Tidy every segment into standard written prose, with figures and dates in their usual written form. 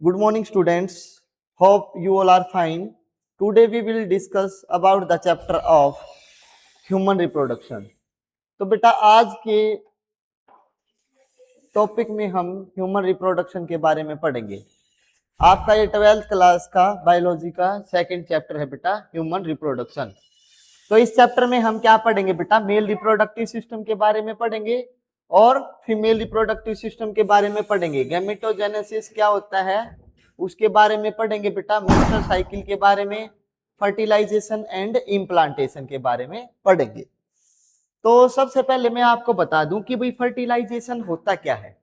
Good morning, students. Hope you all are fine. Today we will discuss about the chapter of human reproduction. तो बेटा आज के topic में हम human reproduction के बारे में पढ़ेंगे। आपका ये 12th क्लास का बायोलॉजी का सेकंड चैप्टर है बेटा ह्यूमन रिप्रोडक्शन। तो इस चैप्टर में हम क्या पढ़ेंगे बेटा, मेल रिप्रोडक्टिव सिस्टम के बारे में पढ़ेंगे और फीमेल रिप्रोडक्टिव सिस्टम के बारे में पढ़ेंगे। गैमेटोजेनेसिस क्या होता है उसके बारे में पढ़ेंगे बेटा, मेंस्ट्रुअल साइकिल के बारे में, फर्टिलाइजेशन एंड इम्प्लांटेशन के बारे में पढ़ेंगे। तो सबसे पहले मैं आपको बता दूं कि भाई फर्टिलाइजेशन होता क्या है।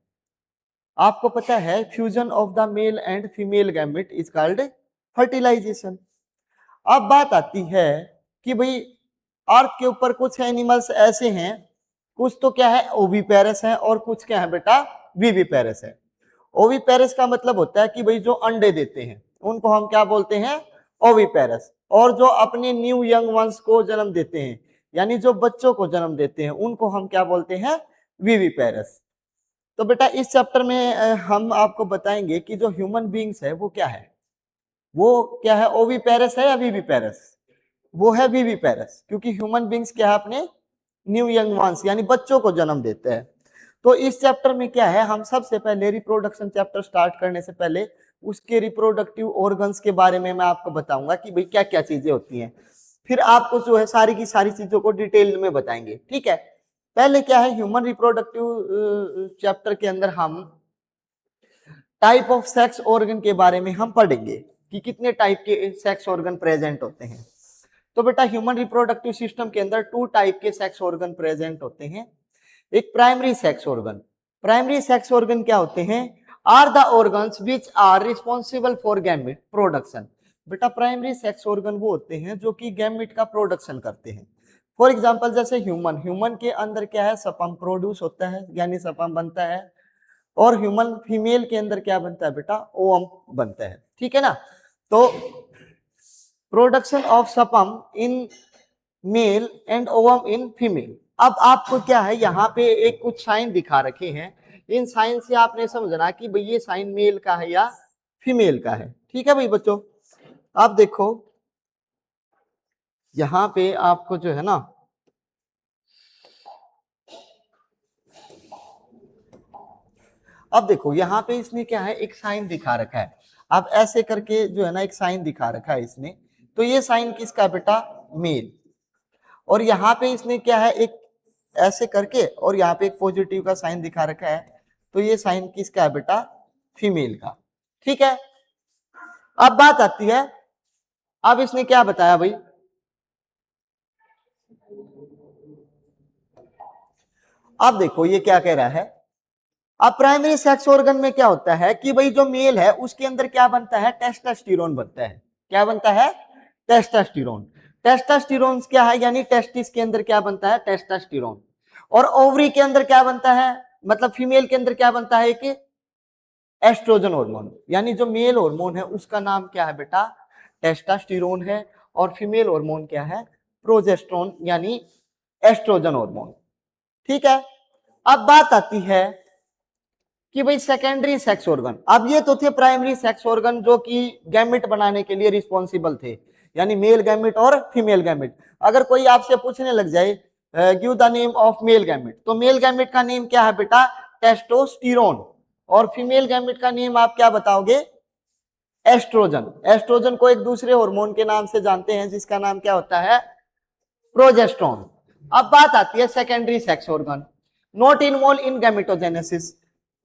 आपको पता है fusion of the male and female gamete is called fertilization. अब बात आती है कि भाई अर्थ के ऊपर कुछ एनिमल्स ऐसे हैं, कुछ तो क्या है ओविपेरस है और कुछ क्या है बेटा विविपेरस है। ओविपेरस का मतलब होता है कि भाई जो अंडे देते हैं उनको हम क्या बोलते हैं, ओविपेरस। और जो अपने न्यू यंग वंस को जन्म देते हैं यानी जो बच्चों को जन्म देते हैं उनको हम क्या बोलते हैं, विविपेरस। तो बेटा इस चैप्टर में हम आपको बताएंगे कि जो ह्यूमन बींग्स है वो क्या है, वो क्या है, ओविपेरस है या विविपेरस। वो है विविपेरस, क्योंकि ह्यूमन बींग्स क्या है अपने न्यू यंग वंस यानी बच्चों को जन्म देते हैं। तो इस चैप्टर में क्या है, हम सबसे पहले रिप्रोडक्शन चैप्टर स्टार्ट करने से पहले उसके रिप्रोडक्टिव ऑर्गन्स के बारे में मैं आपको बताऊंगा कि भाई क्या क्या चीजें होती हैं। फिर आपको जो है सारी की सारी चीजों को डिटेल में बताएंगे, ठीक है। पहले क्या है, ह्यूमन रिप्रोडक्टिव चैप्टर के अंदर हम टाइप ऑफ सेक्स ऑर्गन के बारे में हम पढ़ेंगे कि कितने टाइप के सेक्स ऑर्गन प्रेजेंट होते हैं। तो बेटा ह्यूमन रिप्रोडक्टिव सिस्टम के अंदर 2 टाइप के सेक्स ऑर्गन प्रेजेंट होते हैं। एक primary sex organ. Primary sex organ क्या होते हैं, are the organs which are responsible for gamete production. बेटा प्राइमरी सेक्स ऑर्गन वो होते हैं जो कि गैमेट का प्रोडक्शन करते हैं। फॉर एग्जांपल जैसे ह्यूमन के अंदर क्या है, सपर्म प्रोड्यूस होता है यानी सपर्म बनता है, और ह्यूमन फीमेल के अंदर क्या बनता है बेटा, ओवम बनता है, ठीक है ना। तो production of sperm in male and ovum in female. अब आपको क्या है यहाँ पे एक कुछ साइन दिखा रखे हैं, इन साइन से आपने समझना कि भाई ये साइन मेल का है या फीमेल का है, ठीक है भाई बच्चों। अब देखो यहाँ पे आपको जो है ना, अब देखो यहाँ पे इसने क्या है एक साइन दिखा रखा है। अब ऐसे करके जो है ना एक साइन दिखा रखा है इसने, तो ये साइन किसका बेटा, मेल। और यहाँ पे इसने क्या है एक ऐसे करके और यहाँ पे एक पॉजिटिव का साइन दिखा रखा है, तो ये साइन किसका है बेटा, फीमेल का, ठीक है। अब बात आती है, अब इसने क्या बताया भाई, अब देखो ये क्या कह रहा है। अब प्राइमरी सेक्स ऑर्गन में क्या होता है कि भाई जो मेल है उसके अंदर क्या बनता है, टेस्टोस्टेरोन बनता है। क्या बनता है, टेस्टोस्टेरोन। टेस्टोस्टेरोन क्या है, यानी टेस्टिस के अंदर क्या बनता है, टेस्टोस्टेरोन। और ओवरी के अंदर क्या बनता है, मतलब फीमेल के अंदर क्या बनता है, एक एस्ट्रोजन हार्मोन। यानी जो मेल हार्मोन है उसका नाम क्या है बेटा, टेस्टोस्टेरोन है, और फीमेल हार्मोन क्या है, प्रोजेस्टेरोन यानी एस्ट्रोजन हार्मोन, ठीक है। अब बात आती है कि भाई सेकेंडरी सेक्स ऑर्गन। अब ये तो थे प्राइमरी सेक्स ऑर्गन जो कि गैमेट बनाने के लिए रिस्पॉन्सिबल थे, यानी मेल गैमेट और फीमेल गैमेट। अगर कोई आपसे पूछने लग जाए give the name of male gamete, तो मेल गैमेट का नेम क्या है बेटा, टेस्टोस्टेरोन। और फीमेल गैमेट का नेम आप क्या बताओगे, एस्ट्रोजन। एस्ट्रोजन को एक दूसरे हार्मोन के नाम से जानते हैं जिसका नाम क्या होता है, प्रोजेस्टेरोन। अब बात आती है secondary sex organ, not involve in gametogenesis.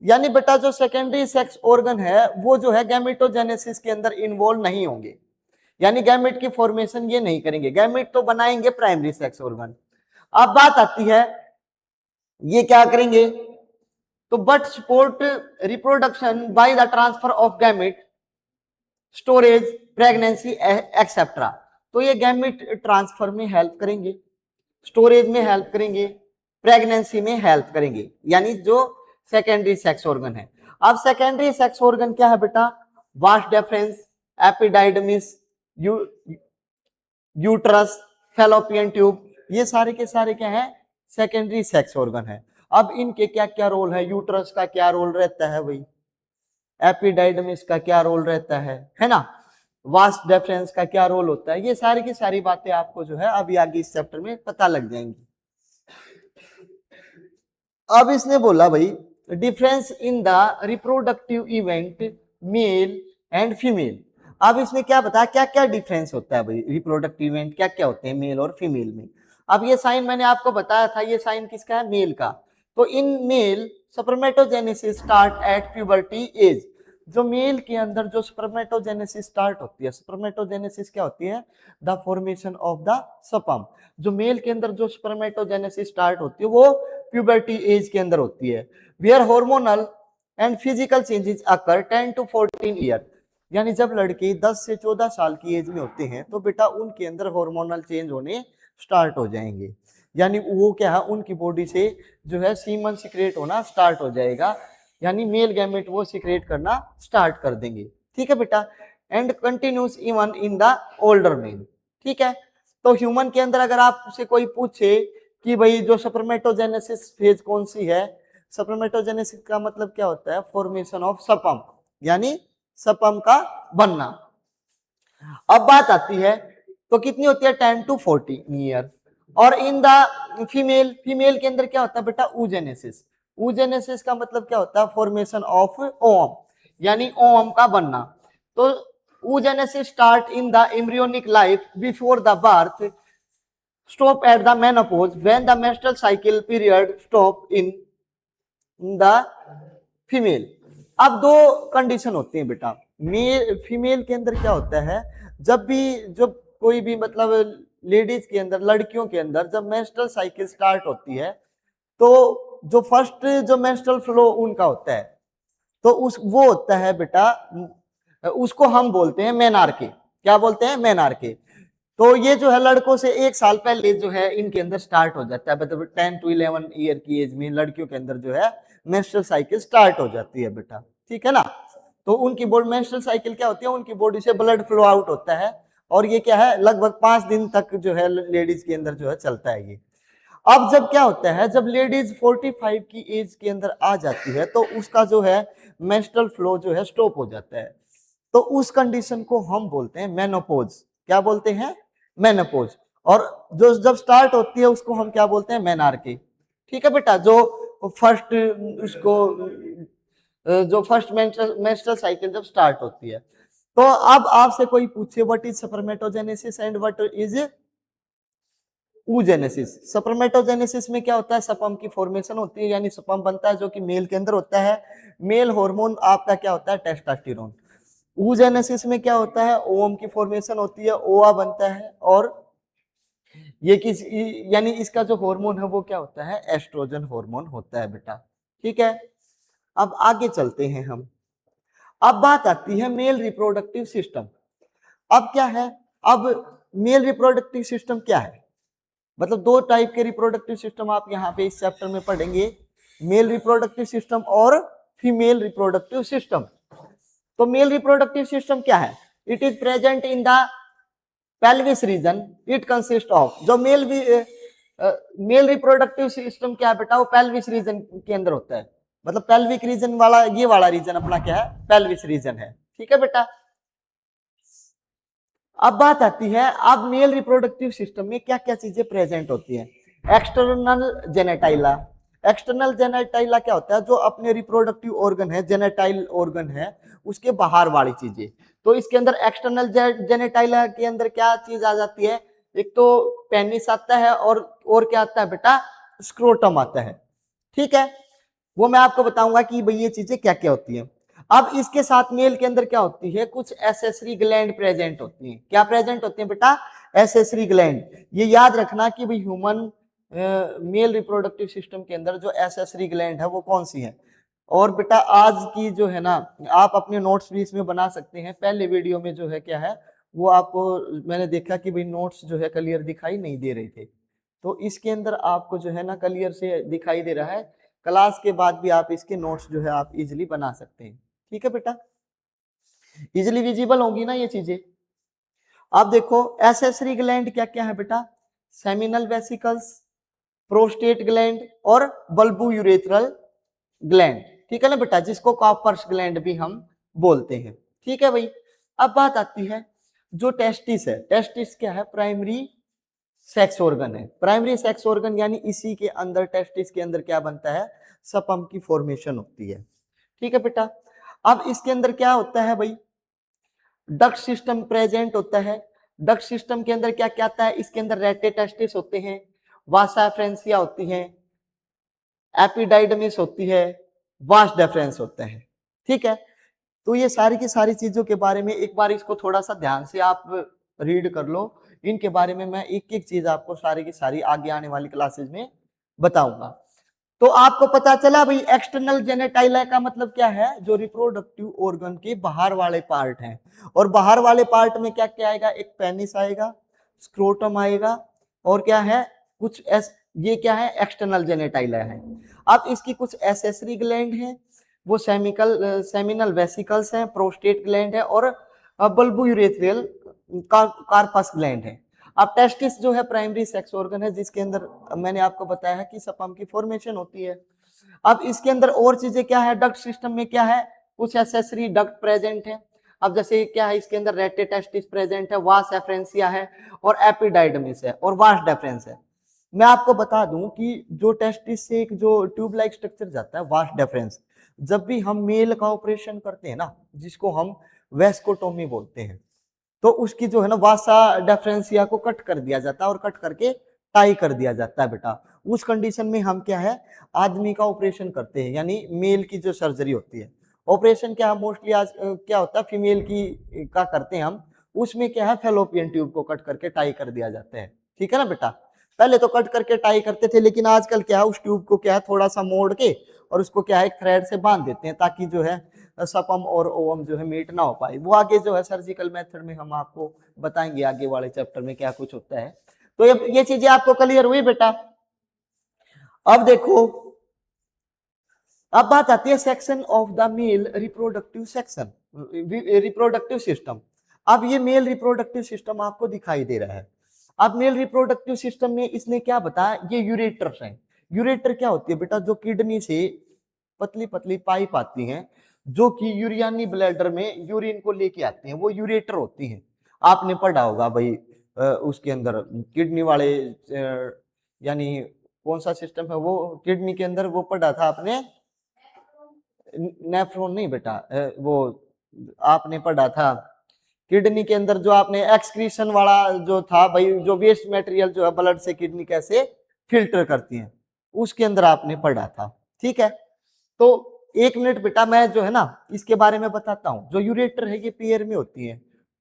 यानी बेटा जो सेकेंडरी सेक्स ऑर्गन है वो जो है गैमेटोजेनेसिस के अंदर इन्वॉल्व नहीं होंगे, यानी गैमेट की फॉर्मेशन ये नहीं करेंगे, गैमेट तो बनाएंगे प्राइमरी सेक्स ऑर्गन। अब बात आती है ये क्या करेंगे, तो but support reproduction by the transfer of gamete, storage, pregnancy etcetera. तो ये गैमेट ट्रांसफर में हेल्प करेंगे, स्टोरेज में हेल्प करेंगे, प्रेगनेंसी में हेल्प करेंगे, यानी जो सेकेंडरी सेक्स ऑर्गन है। अब सेकेंडरी सेक्स ऑर्गन क्या है बेटा, vast deference, epididymis, uterus, fallopian tube, ये सारे के सारे क्या है, सेकेंडरी सेक्स ऑर्गन है। अब इनके क्या क्या रोल है, यूट्रस का क्या रोल रहता है भाई, एपिडाइडमिस का क्या रोल रहता है ना, वास्ट डेफरेंस का क्या रोल होता है, ये सारी की सारी बातें आपको जो है अभी आगे इस चैप्टर में पता लग जाएंगी। अब इसने बोला भाई difference in the reproductive event mail and female. अब इसने क्या बताया क्या क्या डिफरेंस होता है भाई रिप्रोडक्टिव इवेंट क्या क्या होते हैं मेल और फीमेल में। अब ये साइन मैंने आपको बताया था, ये साइन किसका है, मेल का। तो in male spermatogenesis start at puberty age. जो मेल के अंदर जो स्पर्मेटोजेनेसिस स्टार्ट होती है, स्पर्मेटोजेनेसिस क्या होती है, the formation of the sperm. जो मेल के अंदर जो स्पर्मेटोजेनेसिस स्टार्ट होती है वो प्यूबर्टी एज के अंदर होती है। Where hormonal and physical changes occur 10 to 14 year. यानी जब लड़के 10 से 14 साल की एज में होते हैं तो बेटा उनके अंदर हार्मोनल चेंज होने स्टार्ट हो जाएंगे। यानी वो क्या है, उनकी बॉडी से जो है सीमन सिक्रेट होना स्टार्ट हो जाएगा, यानी मेल गैमेट वो सिक्रेट करना स्टार्ट कर देंगे। ठीक है बेटा, and continuous even in the older man. ठीक है, तो ह्यूमन के अंदर अगर आपसे कोई पूछे कि भाई जो स्पर्मेटोजेनेसिस फेज कौन सी है, स्पर्मेटोजेनेसिस का मतलब क्या होता है, फॉर्मेशन ऑफ स्पर्म, यानी स्पर्म का बनना। अब बात आती है तो कितनी होती है 10 to 14 ईयर। और इन द फीमेल, फीमेल के अंदर क्या होता है बेटा ऊजेनेसिस। ऊजेनेसिस का मतलब क्या होता है, फॉर्मेशन ऑफ ओवम, यानी ओवम का बनना। तो oogenesis start in the embryonic life before the birth, stop at the menopause when the menstrual cycle period stop in the female। अब दो कंडीशन होती हैं बेटा, मेल फीमेल के अंदर क्या होता है, जब भी जब कोई भी मतलब लेडीज के अंदर, लड़कियों के अंदर जब मेंस्ट्रुअल साइकिल स्टार्ट होती है तो जो फर्स्ट जो मेंस्ट्रुअल फ्लो उनका होता है तो उस वो होता है बेटा, उसको हम बोलते हैं मेनार्के। क्या बोलते हैं, मेनार्के। तो ये जो है लड़कों से 1 साल पहले जो है इनके अंदर स्टार्ट हो जाता है, मतलब 10 to 11 ईयर की एज में लड़कियों के अंदर जो है मेंस्ट्रुअल साइकिल स्टार्ट हो जाती है बेटा। ठीक है ना, तो उनकी बॉडी मेंस्ट्रुअल साइकिल क्या होती है, उनकी बॉडी से ब्लड फ्लो आउट होता है और ये क्या है लगभग 5 दिन तक जो है लेडीज के अंदर जो है चलता है ये। अब जब क्या होता है, जब लेडीज 45 की एज के अंदर आ जाती है तो उसका जो है मेंस्ट्रुअल फ्लो जो है स्टॉप हो जाता है। तो उस कंडीशन को हम बोलते हैं मेनोपॉज। क्या बोलते हैं, मेनोपॉज। और जो जब स्टार्ट होती है उसको हम क्या बोलते हैं, मेनार्की। ठीक है बेटा, जो फर्स्ट उसको जो फर्स्ट मेंस्ट्रुअल साइकिल जब स्टार्ट होती है। तो अब आपसे कोई पूछे what is spermatogenesis and what is oogenesis। Spermatogenesis में क्या होता है, स्पर्म की फॉर्मेशन होती है, यानी स्पर्म बनता है जो कि मेल के अंदर होता है। मेल हार्मोन आपका क्या होता है, टेस्टोस्टेरोन। oogenesis में क्या होता है, ओवम की फॉर्मेशन होती है, ओवा बनता है और ये किस यानी इसका जो हार्मोन है वो क्या होता है, एस्ट्रोजन हार्मोन होता है बेटा। ठीक है, अब आगे चलते हैं हम। अब बात आती है मेल रिप्रोडक्टिव सिस्टम। अब क्या है, अब मेल रिप्रोडक्टिव सिस्टम क्या है, मतलब दो टाइप के रिप्रोडक्टिव सिस्टम आप यहाँ पे इस चैप्टर में पढ़ेंगे, मेल रिप्रोडक्टिव सिस्टम और फीमेल रिप्रोडक्टिव सिस्टम। तो मेल रिप्रोडक्टिव सिस्टम क्या है, it is present in the pelvis region, it consist of. जो मेल रिप्रोडक्टिव सिस्टम क्या है बेटा, वो पेल्विस रीजन के अंदर होता है, मतलब पेल्विक रीजन वाला ये वाला रीजन अपना क्या है, पेल्विस रीजन है। ठीक है बेटा, अब बात आती है अब मेल रिप्रोडक्टिव सिस्टम में क्या क्या चीजें प्रेजेंट होती हैं। एक्सटर्नल जेनेटाइला। एक्सटर्नल जेनेटाइला क्या होता है, जो अपने रिप्रोडक्टिव ऑर्गन है, जेनेटाइल ऑर्गन है उसके बाहर वाली चीजें। तो इसके अंदर एक्सटर्नल जेनेटाइला के अंदर क्या चीज आ जाती है, एक तो पेनिस आता है और क्या आता है बेटा, स्क्रोटम आता है। ठीक है, वो मैं आपको बताऊंगा कि भाई ये चीजें क्या क्या होती है। अब इसके साथ मेल के अंदर क्या होती है, कुछ एसेसरी ग्लैंड प्रेजेंट होती हैं। क्या प्रेजेंट होती हैं बेटा, एसेसरी ग्लैंड। ये याद रखना कि भाई ह्यूमन मेल रिप्रोडक्टिव सिस्टम के अंदर जो एसेसरी ग्लैंड है वो कौन सी है। और बेटा आज की जो है ना, आप अपने नोट्स भी इसमें बना सकते हैं। पहले वीडियो में जो है क्या है वो आपको मैंने देखा कि भाई नोट्स जो है क्लियर दिखाई नहीं दे रहे थे, तो इसके अंदर आपको जो है ना क्लियर से दिखाई दे रहा है। क्लास के बाद भी आप इसके नोट्स जो है आप इजिली बना सकते हैं। ठीक है बेटा, इजिली विजिबल होंगी ना ये चीजें। अब देखो एसेसरी ग्लैंड क्या क्या है बेटा, सेमिनल वेसिकल्स, प्रोस्टेट ग्लैंड और बल्बो यूरेथ्रल ग्लैंड। ठीक है ना बेटा, जिसको कॉपर्स ग्लैंड भी हम बोलते हैं। ठीक है भाई। अब बात आती है जो टेस्टिस है, टेस्टिस क्या है? प्राइमरी सेक्स ऑर्गन है। प्राइमरी सेक्स ऑर्गन यानी इसी के अंदर, टेस्टिस के अंदर क्या बनता है? स्पर्म की फॉर्मेशन होती है। ठीक है बेटा। अब इसके अंदर क्या होता है भाई? डक्ट सिस्टम प्रेजेंट होता है। डक्ट सिस्टम के अंदर क्या क्या आता है? इसके अंदर रेटेटेस्टिस होते हैं, वासा फ्रेंसिया होती है, एपिडाइडमिस होती है, वास डेफरेंस होता है। ठीक है। तो ये सारी की सारी चीजों के बारे में एक बार इसको थोड़ा सा ध्यान से आप रीड कर लो। इनके बारे में मैं एक एक चीज आपको सारी की सारी आगे आने वाली क्लासेस में बताऊंगा। तो आपको पता चला भाई, एक्सटर्नल जेनेटाइला का मतलब क्या है? जो रिप्रोडक्टिव ऑर्गन के बाहर वाले पार्ट हैं। और बाहर वाले पार्ट में क्या क्या आएगा? एक पेनिस आएगा, स्क्रोटम आएगा, और क्या है कुछ ये क्या है? एक्सटर्नल जेनेटाइला है। अब इसकी कुछ एसेसरी ग्लैंड है, वो सेमिनल वेसिकल्स हैं, प्रोस्टेट ग्लैंड है, और बल्बोयूरेथ्रियल कार्पस ग्लैंड है। अब टेस्टिस जो है प्राइमरी सेक्स ऑर्गन है, जिसके अंदर मैंने आपको बताया है कि स्पर्म की फॉर्मेशन होती है। अब इसके अंदर और चीजें क्या है? डक्ट सिस्टम में क्या है? कुछ एसेसरी डक्ट प्रेजेंट है। अब जैसे क्या है? इसके अंदर रेटेटेस्टिस प्रेजेंट है, वास एफ्रेंसिया है, और एपिडाइडमिस है, और वास डेफरेंस है। मैं आपको बता दूं कि जो टेस्टिस से एक जो ट्यूब लाइक स्ट्रक्चर जाता है, वास डेफरेंस, जब भी हम मेल का ऑपरेशन करते हैं ना, जिसको हम वेस्कोटोमी बोलते हैं, तो उसकी जो है ना वासा डेफरेंसिया को कट कर दिया जाता है, और कट करके टाई कर दिया जाता है बेटा। उस कंडीशन में हम क्या है? आदमी का ऑपरेशन करते हैं, यानी मेल की जो सर्जरी होती है। ऑपरेशन क्या है मोस्टली आज क्या होता है? फीमेल की का करते हैं हम। उसमें क्या है? फेलोपियन ट्यूब को कट करके टाई कर दिया जाता है। ठीक है ना बेटा? पहले तो कट करके टाई करते थे, लेकिन आजकल क्या है? उस ट्यूब को क्या है? थोड़ा सा मोड़ के, और उसको क्या है? थ्रेड से बांध देते हैं, ताकि जो है सपम और ओवम जो है मीट ना हो पाए। वो आगे जो है सर्जिकल मेथड में हम आपको बताएंगे, आगे वाले चैप्टर में क्या कुछ होता है। तो ये चीजें आपको क्लियर हुई बेटा? अब देखो, अब बात आती है section of the male reproductive section, reproductive system. अब ये मेल रिप्रोडक्टिव सिस्टम आपको दिखाई दे रहा है। अब मेल रिप्रोडक्टिव सिस्टम में इसने क्या बताया? ये यूरेटर्स हैं। यूरेटर क्या होती है बेटा? जो किडनी से पतली पतली पाइप आती हैं, जो कि यूरियानी ब्लैडर में यूरिन को लेके आती हैं, वो यूरेटर होती हैं। आपने पढ़ा होगा भाई, उसके अंदर किडनी वाले यानी कौन सा सिस्टम है वो किडनी के अंदर, वो पढ़ा था आपने? नेफ्रॉन नहीं बेटा, वो आपने पढ़ा था किडनी के अंदर, जो आपने एक्सक्रीशन वाला जो था भाई, जो वेस्ट मटेरियल जो है ब्लड से किडनी कैसे फिल्टर करती है, उसके अंदर आपने पढ़ा था। ठीक है। तो एक मिनट बेटा, मैं जो है ना इसके बारे में बताता हूँ। जो यूरेटर है ये पेयर में होती है,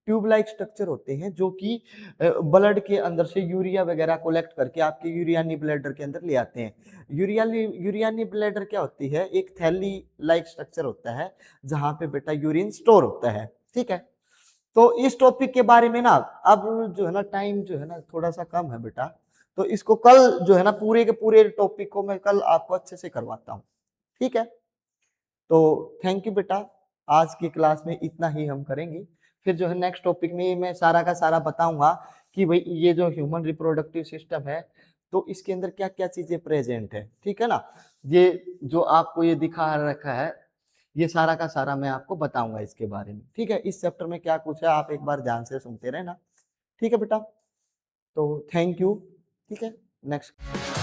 ट्यूब लाइक स्ट्रक्चर होते हैं, जो कि ब्लड के अंदर से यूरिया वगैरह कलेक्ट करके आपके यूरियानी ब्लैडर के अंदर ले आते हैं। यूरियानी ब्लैडर क्या होती है? एक थैली लाइक स्ट्रक्चर होता है, जहां पे बेटा यूरिन स्टोर होता है। ठीक है। तो इस टॉपिक के बारे में ना अब जो है ना टाइम जो है ना थोड़ा सा कम है बेटा, तो इसको कल जो है ना पूरे के पूरे टॉपिक को मैं कल आपको अच्छे से करवाता हूँ। ठीक है। तो थैंक यू बेटा, आज की क्लास में इतना ही हम करेंगे। फिर जो है नेक्स्ट टॉपिक में मैं सारा का सारा बताऊंगा कि भाई ये जो ह्यूमन रिप्रोडक्टिव सिस्टम है, तो इसके अंदर क्या क्या चीजें प्रेजेंट है। ठीक है ना? ये जो आपको ये दिखा रखा है, ये सारा का सारा मैं आपको बताऊंगा इसके बारे में। ठीक है? इस चैप्टर में क्या कुछ है आप एक बार ध्यान से सुनते रहना। ठीक है बेटा? तो थैंक यू। ठीक है। नेक्स्ट